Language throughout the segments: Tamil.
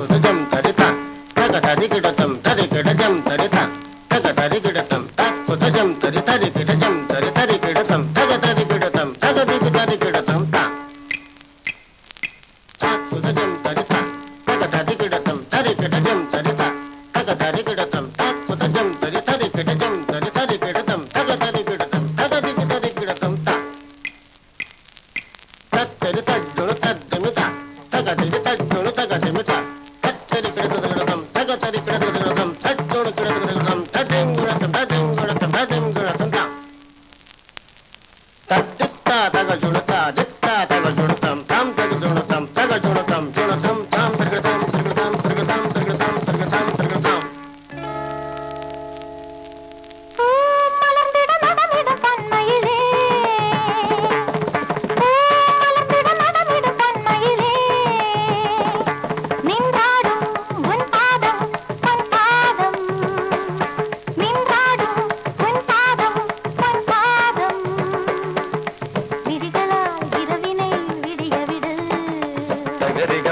குதஜம் தரிதா தக தரி கிடதம் தரி கிடஜம் தரிதா தக தரி கிடதம் குதஜம் தரி தரி கிடஜம் தரி தரி கிடதம் தக தரி கிடதம் தக திகு தரி கிடதம் தா குதஜம் தரிதா தக தரி கிடதம் தரி கிடஜம் தரிதா தக தரி கிடதம் குதஜம் தரி தரி கிடஜம் தரி தரி கிடதம் தக தரி கிடதம் தக திகு தரி கிடதம் தா தரி தஜ்ஜுனு தஜ்ஜுனுதா தக திகு தஜ்ஜுனு தக திமுதா தரி கிடதம் தக தரி கிடதம் தஜ்ஜுனு கிடதம் தஜிங்குடதம் தஜிங்குடதம் தஜிங்குடதம் தா தத்தித்தா தக ஜுனதா ஜித்தா தக ஜுனதம் தாம் தக ஜுனதம் தக ஜுனதம் ஜுனதம் தாம் தகதம் தகதம் தகதம் தகதம் தகதம் தகதம்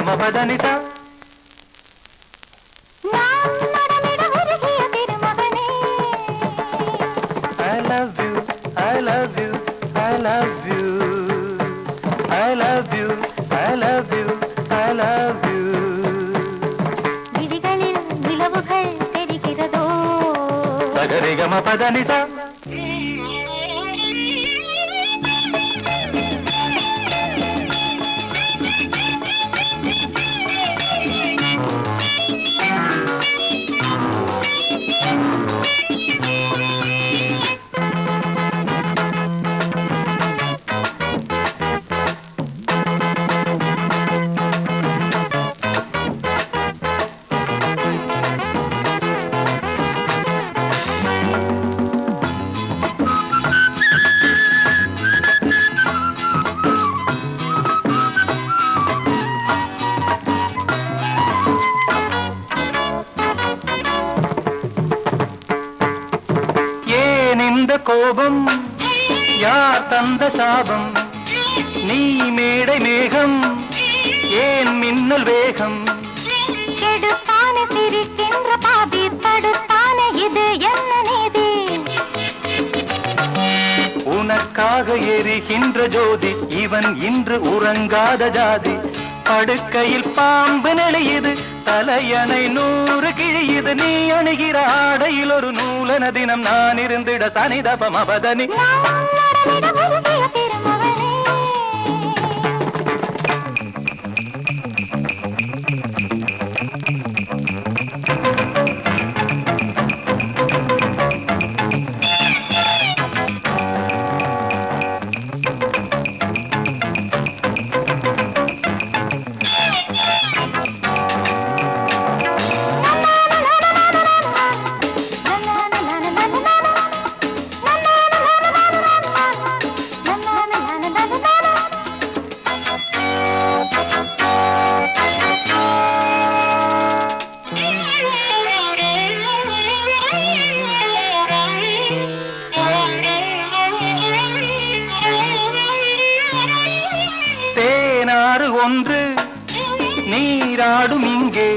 மபதனிதா I love you, I love you, I love you, I love you, I love you, I love you. விழிகளில் நிலவுகள் தெரிகிறதோ சகரிக மபதனிதா இந்த கோபம் யார் தந்த சாபம் நீ மேடை மேகம் ஏன் மின்னல் வேகம் கெடுத்தானே சிரிக்கின்ற பாபி தடுத்தானே இது என்ன நீதி உனக்காக எரிகின்ற ஜோதி இவன் இன்று உறங்காத ஜாதி படுக்கையில் பாம்பு நெளியுது தலையணை 100 கிழியுது நீ அணுகிற ஆடையில் ஒரு நூலன தினம் நான் இருந்திட சனிதப மபதனி ஒன்று நீராடும் இங்கே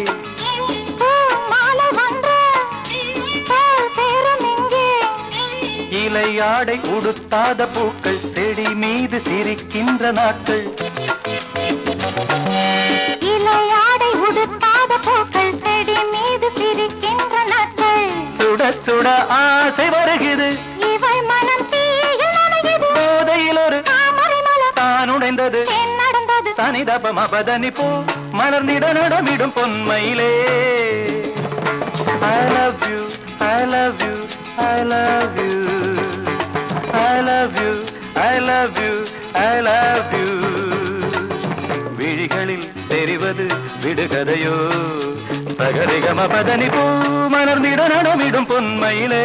இலையாடை உடுத்தாத பூக்கள் செடி மீது சிரிக்கின்ற நாட்கள் இலையாடை உடுத்தாத பூக்கள் செடி மீது சிரிக்கின்ற நாட்கள் சுட சுட ஆசை வருகிறது இவை மனம் தீயில் நனைகிறது போதையில் ஒரு தாமரை மலர் தான் உடைந்தது நடந்தது சனிதப மபதனி பூ மலர்ந்திட நடமிடும் பொன்மையிலே I love you, I love you, I love you, I love you, I love you, I love you. விழிகளில் தெரிவது விடுகதையோ சகரிகம பதனி பூ மலர்ந்திட நடமிடும் பொன்மையிலே